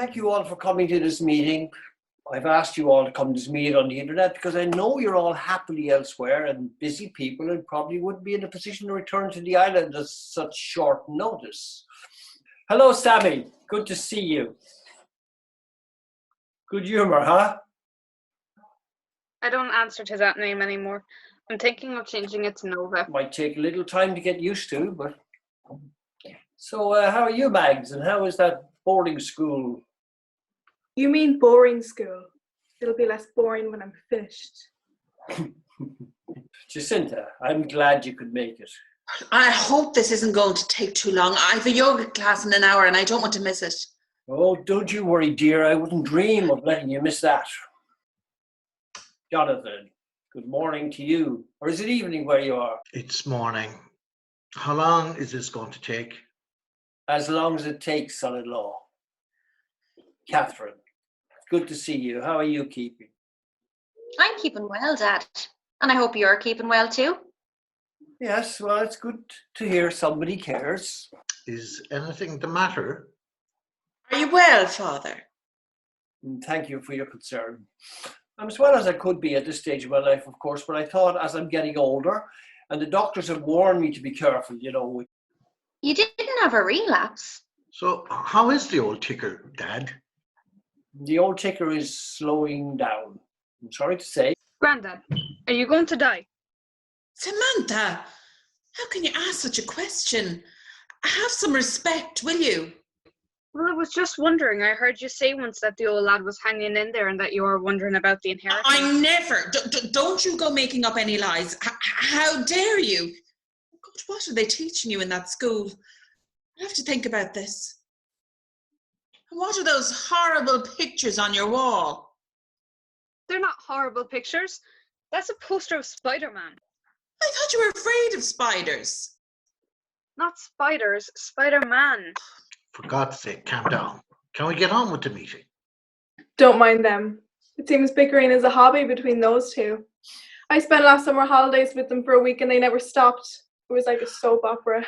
thank you all for coming to this meeting. I've asked you all to come to this meeting on the internet because I know you're all happily elsewhere and busy people and probably wouldn't be in a position to return to the island at such short notice. Hello, Sammy. Good to see you. Good humour, huh? I don't answer to that name anymore. I'm thinking of changing it to Nova. Might take a little time to get used to, but... So, how are you, Mags, and how is that boarding school? You mean boring school? It'll be less boring when I'm finished. Jacinta, I'm glad you could make it. I hope this isn't going to take too long. I've a yoga class in an hour and I don't want to miss it. Oh, don't you worry, dear. I wouldn't dream of letting you miss that. Jonathan, good morning to you. Or is it evening where you are? It's morning. How long is this going to take? As long as it takes, son-in-law. Catherine, good to see you. How are you keeping? I'm keeping well, Dad. And I hope you're keeping well too. Yes, well, it's good to hear somebody cares. Is anything the matter? Are you well, Father? Thank you for your concern. I'm as well as I could be at this stage of my life, of course, but I thought as I'm getting older, and the doctors have warned me to be careful, you know. You didn't have a relapse. So, how is the old ticker, Dad? The old ticker is slowing down. I'm sorry to say. Grandad, are you going to die? Samantha, how can you ask such a question? Have some respect, will you? Well, I was just wondering. I heard you say once that the old lad was hanging in there and that you were wondering about the inheritance. I never. Don't you go making up any lies. How dare you? God, what are they teaching you in that school? I have to think about this. And what are those horrible pictures on your wall? They're not horrible pictures. That's a poster of Spider-Man. I thought you were afraid of spiders. Not spiders, Spider-Man. For God's sake, calm down. Can we get on with the meeting? Don't mind them. It seems bickering is a hobby between those two. I spent last summer holidays with them for a week and they never stopped. It was like a soap opera.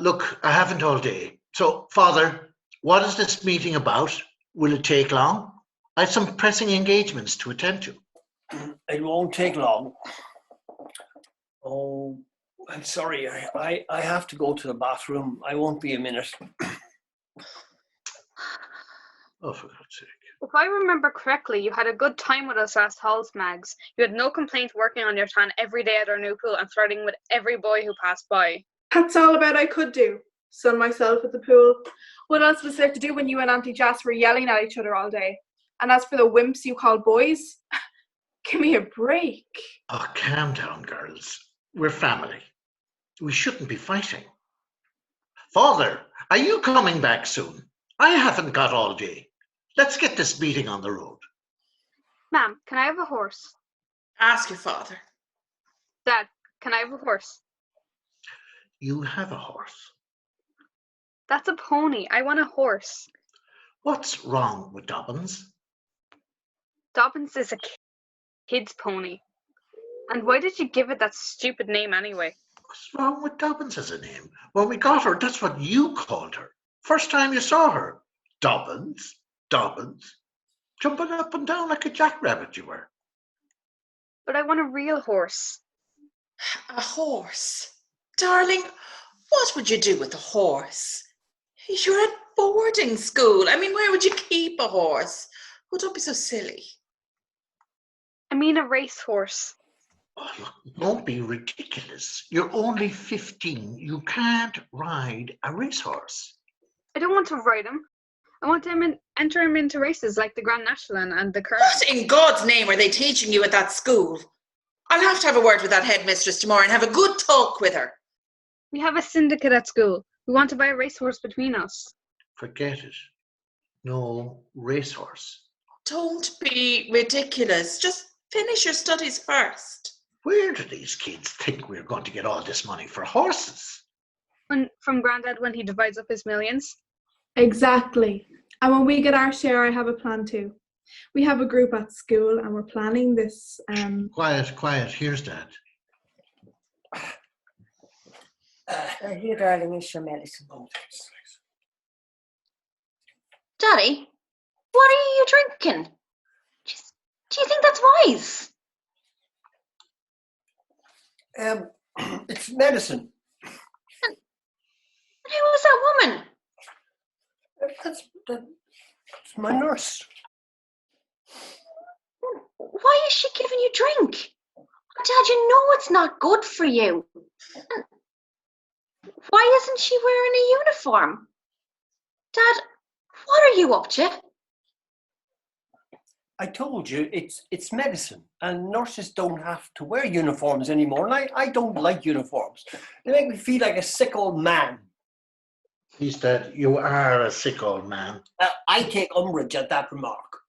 Look, I haven't all day. So, Father, what is this meeting about? Will it take long? I have some pressing engagements to attend to. It won't take long. Oh, I'm sorry. I have to go to the bathroom. I won't be a minute. Oh, for God's sake. If I remember correctly, you had a good time with us last Halls, Mags. You had no complaint working on your tan every day at our new pool and flirting with every boy who passed by. That's all about I could do. Sun myself at the pool. What else was there to do when you and Auntie Jas were yelling at each other all day? And as for the wimps you call boys, give me a break. Oh, calm down, girls. We're family. We shouldn't be fighting. Father, are you coming back soon? I haven't got all day. Let's get this meeting on the road. Ma'am, can I have a horse? Ask your father. Dad, can I have a horse? You have a horse. That's a pony. I want a horse. What's wrong with Dobbins? Dobbins is a kid's pony. And why did you give it that stupid name anyway? What's wrong with Dobbins as a name? When we got her, that's what you called her. First time you saw her. Dobbins. Jumping up and down like a jackrabbit you were. But I want a real horse. A horse? Darling, what would you do with a horse? You're at boarding school. I mean, where would you keep a horse? Oh, don't be so silly. I mean a racehorse. Oh, look, don't be ridiculous. You're only 15. You can't ride a racehorse. I don't want to ride him. I want to enter him into races like the Grand National and the Curragh. What in God's name are they teaching you at that school? I'll have a word with that headmistress tomorrow and have a good talk with her. We have a syndicate at school. We want to buy a racehorse between us. Forget it. No racehorse. Don't be ridiculous. Just finish your studies first. Where do these kids think we're going to get all this money for horses? From Grandad when he divides up his millions. Exactly. And when we get our share, I have a plan too. We have a group at school and we're planning this. Quiet. Here's Dad. Here, darling, is your medicine. Daddy, What are you drinking? Do you think that's wise? It's medicine. And who is that woman? That's my nurse. Why is she giving you drink? Dad, you know it's not good for you. And why isn't she wearing a uniform? Dad, what are you up to? I told you, it's medicine, and nurses don't have to wear uniforms anymore, and I don't like uniforms. They make me feel like a sick old man. Please, Dad, you are a sick old man. I take umbrage at that remark.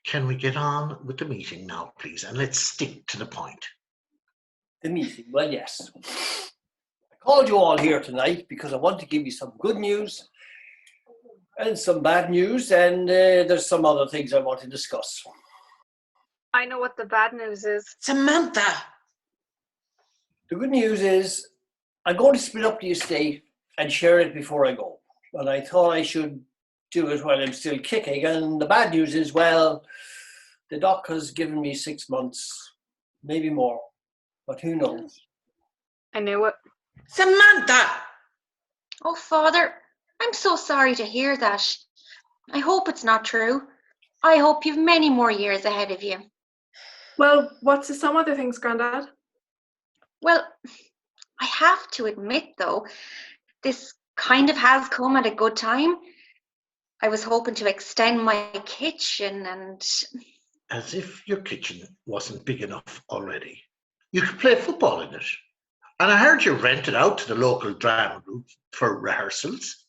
Can we get on with the meeting now, please? And let's stick to the point. The meeting, well, yes. I called you all here tonight because I want to give you some good news and some bad news, and there's some other things I want to discuss. I know what the bad news is. Samantha! The good news is I'm going to split up the estate and share it before I go. And I thought I should do it while I'm still kicking. And the bad news is, well, the doc has given me 6 months, maybe more, but who knows? I knew it. Samantha! Oh, Father, I'm so sorry to hear that. I hope it's not true. I hope you've many more years ahead of you. Well, what's the some other things, Grandad? Well, I have to admit, though, this kind of has come at a good time. I was hoping to extend my kitchen and... As if your kitchen wasn't big enough already. You could play football in it. And I heard you rented out to the local drama group for rehearsals.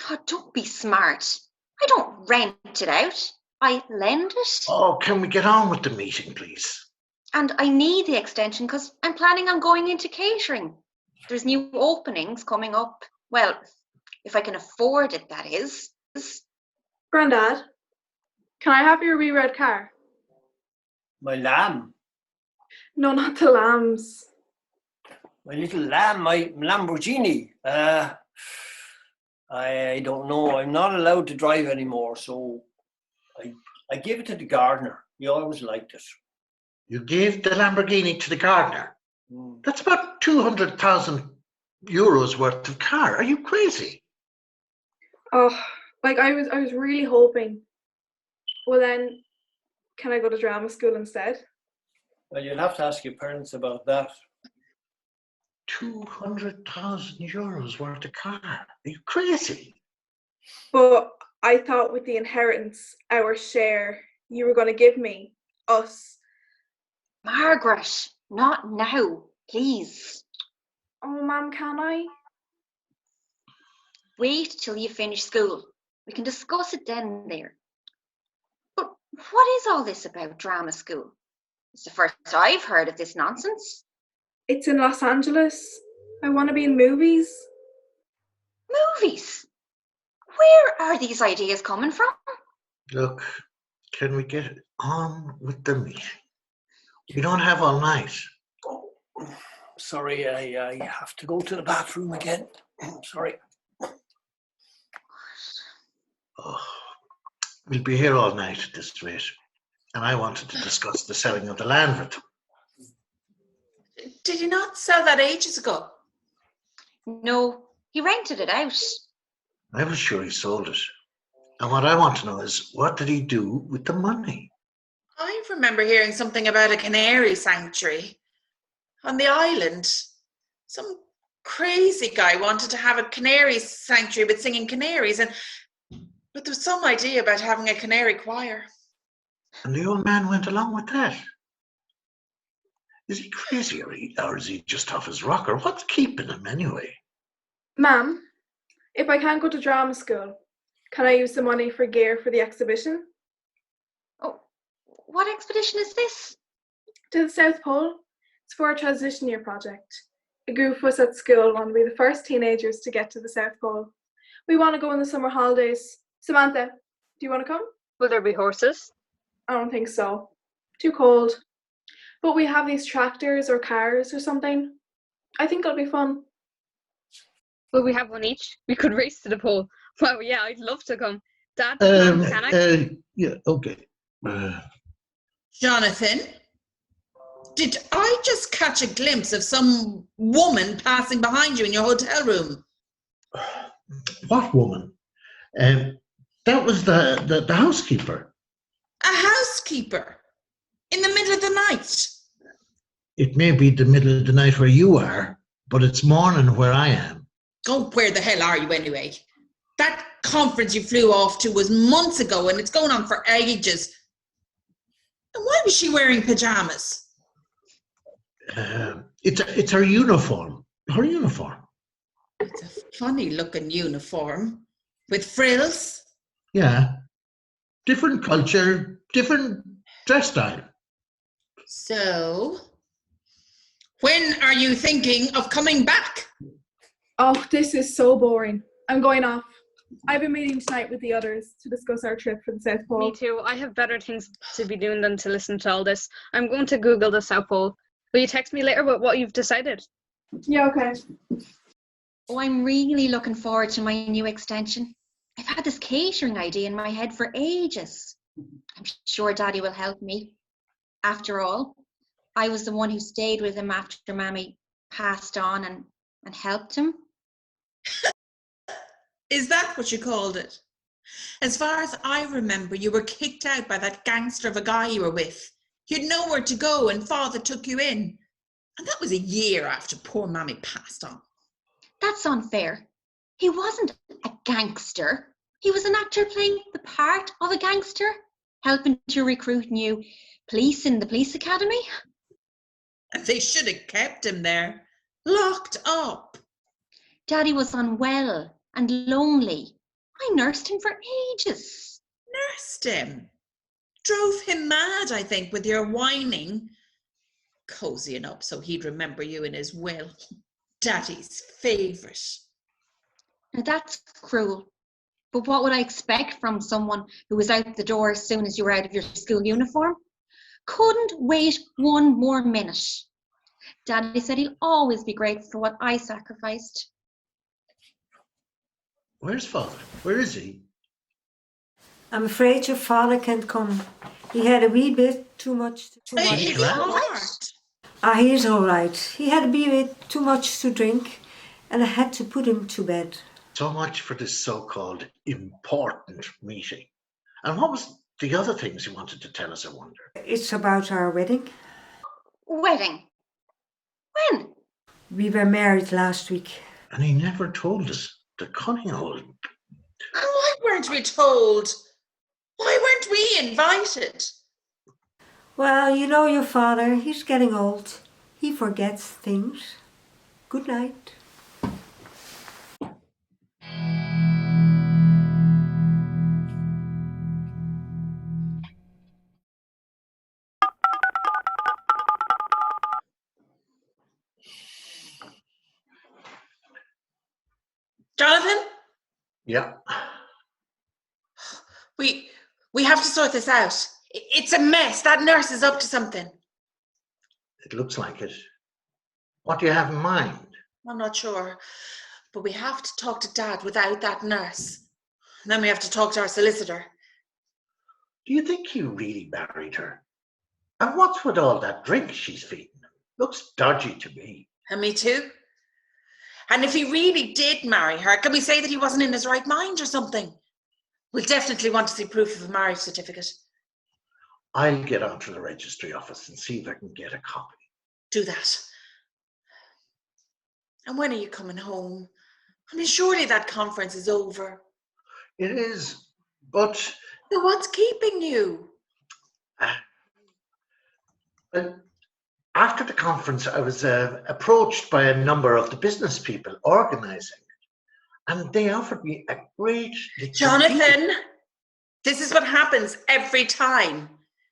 Oh, don't be smart. I don't rent it out. I lend it. Oh, can we get on with the meeting, please? And I need the extension because I'm planning on going into catering. There's new openings coming up. Well, if I can afford it, that is. Grandad, can I have your wee red car? My lamb, No, not the lambs. my little lamb, my Lamborghini. I don't know. I'm not allowed to drive anymore, so I gave it to the gardener. He always liked it. You gave the Lamborghini to the gardener. That's about 200,000 euros worth of car. Are you crazy? Oh, like I was really hoping. Well then, can I go to drama school instead? Well, you'll have to ask your parents about that. 200,000 euros worth of car. Are you crazy? But I thought with the inheritance, our share, you were going to give me, us. Margaret, not now, please. Oh, Mum, can I? Wait till you finish school. We can discuss it then and there. But what is all this about drama school? It's the first I've heard of this nonsense. It's in Los Angeles. I want to be in movies. Movies? Where are these ideas coming from? Look, can we get on with the meeting? We don't have all night. Oh, sorry, I have to go to the bathroom again. Sorry. Oh, we'll be here all night at this rate. And I wanted to discuss the selling of the land with them. Did you not sell that ages ago? No, he rented it out. I was sure he sold it. And what I want to know is, what did he do with the money? I remember hearing something about a canary sanctuary on the island. Some crazy guy wanted to have a canary sanctuary with singing canaries, but there was some idea about having a canary choir. And the old man went along with that. Is he crazy or is he just off his rocker? What's keeping him anyway? Ma'am, if I can't go to drama school, can I use the money for gear for the exhibition? Oh, what expedition is this? To the South Pole. It's for a transition year project. A group of us at school want to be the first teenagers to get to the South Pole. We want to go in the summer holidays. Samantha, do you want to come? Will there be horses? I don't think so. Too cold. But we have these tractors or cars or something. I think it'll be fun. Will we have one each? We could race to the pole. Well, yeah, I'd love to come. Dad, can I? Yeah, okay. Jonathan, did I just catch a glimpse of some woman passing behind you in your hotel room? What woman? That was the housekeeper. A housekeeper? In the middle of the night? It may be the middle of the night where you are, but it's morning where I am. Oh, where the hell are you anyway? That conference you flew off to was months ago and it's going on for ages. And why was she wearing pajamas? It's her uniform. Her uniform. It's a funny looking uniform. With frills? Yeah. Different culture, different dress style. So, when are you thinking of coming back? Oh, this is so boring. I'm going off. I have a meeting tonight with the others to discuss our trip for the South Pole. Me too. I have better things to be doing than to listen to all this. I'm going to Google the South Pole. Will you text me later with what you've decided? Yeah, okay. Oh, I'm really looking forward to my new extension. I've had this catering idea in my head for ages. I'm sure Daddy will help me. After all, I was the one who stayed with him after Mammy passed on and helped him. Is that what you called it? As far as I remember, you were kicked out by that gangster of a guy you were with. You'd nowhere to go and Father took you in. And that was a year after poor Mammy passed on. That's unfair. He wasn't a gangster. He was an actor playing the part of a gangster, helping to recruit new police in the police academy. And they should have kept him there, locked up. Daddy was unwell and lonely. I nursed him for ages. Nursed him. Drove him mad, I think, with your whining. Cozying up so he'd remember you in his will. Daddy's favourite. Now that's cruel. But what would I expect from someone who was out the door as soon as you were out of your school uniform? Couldn't wait one more minute. Daddy said he'll always be grateful for what I sacrificed. Where's Father? Where is he? I'm afraid your father can't come. He had a wee bit too much. Is he all right? He is all right. He had a wee bit too much to drink, and I had to put him to bed. So much for this so-called important meeting. And what was the other things you wanted to tell us, I wonder? It's about our wedding. Wedding? When? We were married last week. And he never told us. The cunning old... And why weren't we told? Why weren't we invited? Well, you know your father. He's getting old. He forgets things. Good night. Jonathan? Yeah. We have to sort this out. It's a mess. That nurse is up to something. It looks like it. What do you have in mind? I'm not sure. But we have to talk to Dad without that nurse. And then we have to talk to our solicitor. Do you think he really married her? And what's with all that drink she's feeding him? Looks dodgy to me. And me too. And if he really did marry her, can we say that he wasn't in his right mind or something? We'll definitely want to see proof of a marriage certificate. I'll get onto the registry office and see if I can get a copy. Do that. And when are you coming home? I mean, surely that conference is over. It is, but... So what's keeping you? After the conference, I was approached by a number of the business people organising it, and they offered me a great... Jonathan, this is what happens every time.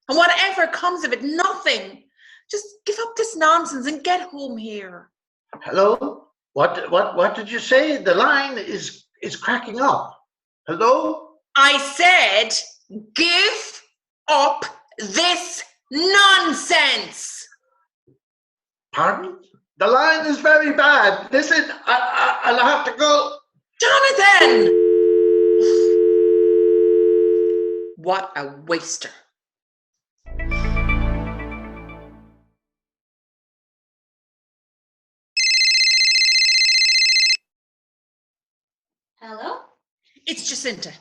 And whatever comes of it, nothing. Just give up this nonsense and get home here. Hello? What did you say? The line is cracking up. Hello? I said, give up this nonsense. Pardon? The line is very bad. Listen, I'll have to go. Jonathan! What a waster. Hello? It's Jacinta.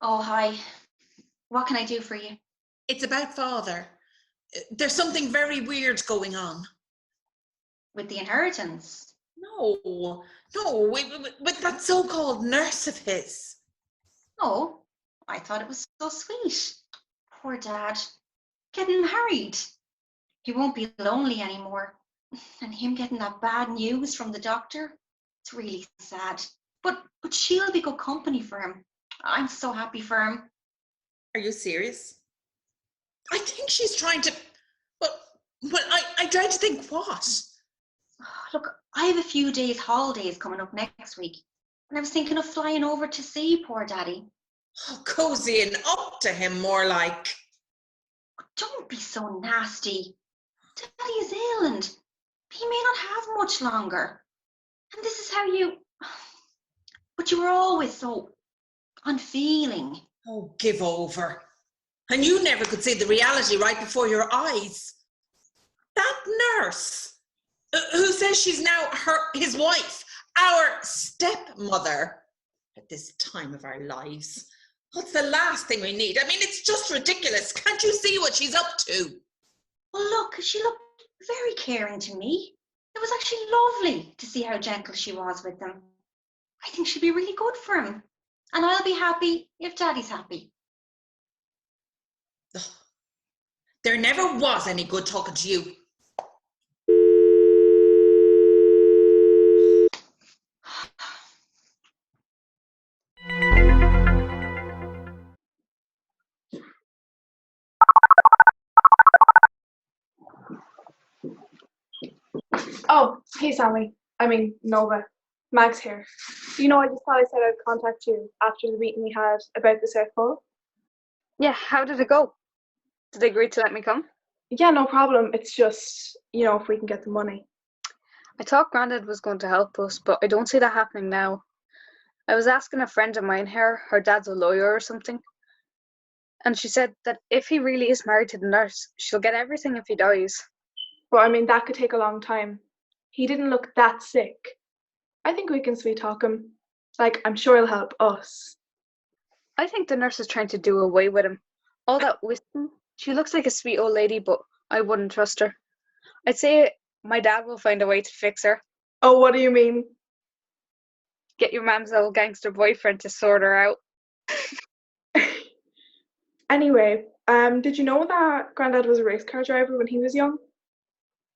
Oh, hi. What can I do for you? It's about father. There's something very weird going on. With the inheritance? No, with that so-called nurse of his. Oh, I thought it was so sweet. Poor Dad. Getting married. He won't be lonely anymore. And him getting that bad news from the doctor, it's really sad. But she'll be good company for him. I'm so happy for him. Are you serious? I think she's trying to... But I tried to think what? Look, I have a few days holidays coming up next week. And I was thinking of flying over to see poor Daddy. Oh, cozying up to him more like... Don't be so nasty. Daddy is ill and he may not have much longer. And this is how you... But you were always so unfeeling. Oh, give over. And you never could see the reality right before your eyes. That nurse, who says she's now his wife, our stepmother, at this time of our lives. What's the last thing we need? I mean, it's just ridiculous. Can't you see what she's up to? Well, look, she looked very caring to me. It was actually lovely to see how gentle she was with them. I think she'll be really good for him. And I'll be happy if Daddy's happy. Ugh. There never was any good talking to you. Oh, hey Sammy. Nova. Mag's here. I just thought I said I'd contact you after the meeting we had about the South Pole. Yeah, how did it go? Did they agree to let me come? Yeah, no problem. It's just, if we can get the money. I thought Grandad was going to help us, but I don't see that happening now. I was asking a friend of mine here, her dad's a lawyer or something, and she said that if he really is married to the nurse, she'll get everything if he dies. But that could take a long time. He didn't look that sick. I think we can sweet talk him. I'm sure he'll help us. I think the nurse is trying to do away with him. All that wisdom. She looks like a sweet old lady, but I wouldn't trust her. I'd say my dad will find a way to fix her. Oh, what do you mean? Get your mom's old gangster boyfriend to sort her out. Anyway, did you know that Grandad was a race car driver when he was young?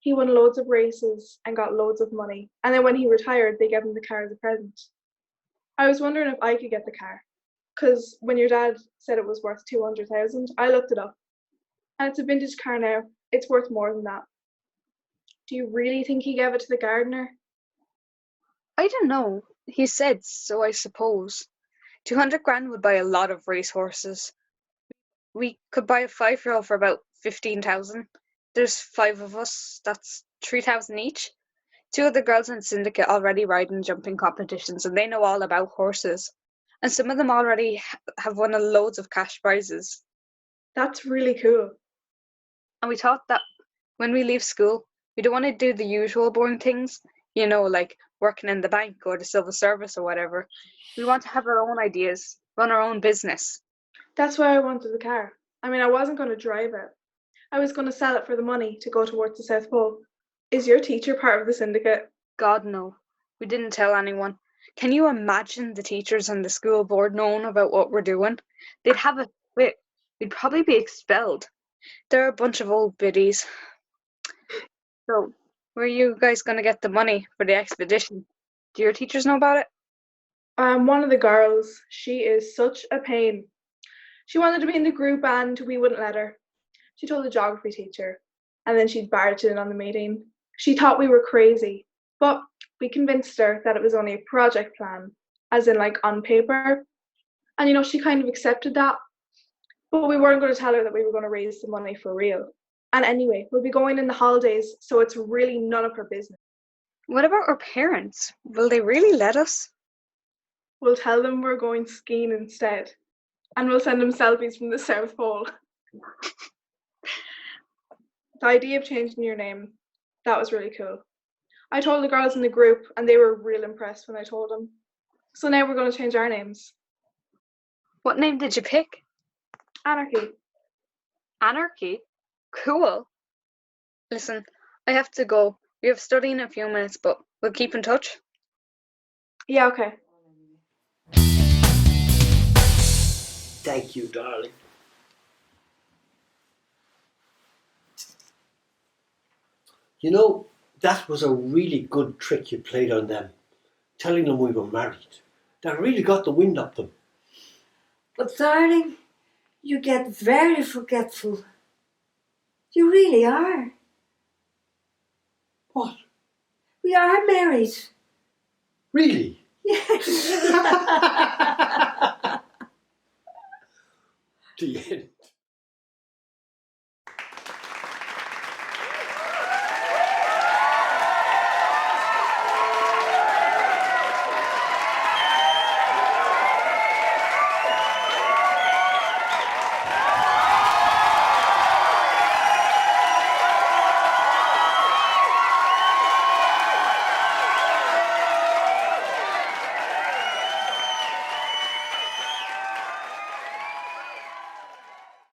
He won loads of races and got loads of money. And then when he retired, they gave him the car as a present. I was wondering if I could get the car. Because when your dad said it was worth 200,000, I looked it up. And it's a vintage car now. It's worth more than that. Do you really think he gave it to the gardener? I don't know. He said so, I suppose. 200 grand would buy a lot of racehorses. We could buy a 5-year-old for about 15,000. There's 5 of us. That's 3,000 each. 2 of the girls in the syndicate already ride in jumping competitions, and they know all about horses. And some of them already have won loads of cash prizes. That's really cool. And we thought that when we leave school, we don't want to do the usual boring things, like working in the bank or the civil service or whatever. We want to have our own ideas, run our own business. That's why I wanted the car. I wasn't going to drive it. I was going to sell it for the money to go towards the South Pole. Is your teacher part of the syndicate? God, no. We didn't tell anyone. Can you imagine the teachers and the school board knowing about what we're doing? They'd have a fit. We'd probably be expelled. They're a bunch of old biddies. So, where are you guys going to get the money for the expedition? Do your teachers know about it? One of the girls, she is such a pain. She wanted to be in the group and we wouldn't let her. She told the geography teacher, and then she barged in on the meeting. She thought we were crazy, but we convinced her that it was only a project plan, as in on paper. And she kind of accepted that. But we weren't going to tell her that we were going to raise the money for real. And anyway, we'll be going in the holidays, so it's really none of her business. What about our parents? Will they really let us? We'll tell them we're going skiing instead. And we'll send him selfies from the South Pole. The idea of changing your name, that was really cool. I told the girls in the group and they were real impressed when I told them. So now we're going to change our names. What name did you pick? Anarchy. Anarchy? Cool. Listen, I have to go. We have study in a few minutes, but we'll keep in touch. Yeah, okay. Thank you, darling. You know, that was a really good trick you played on them, telling them we were married. That really got the wind up them. But darling, you get very forgetful. You really are. What? We are married. Really? Yes.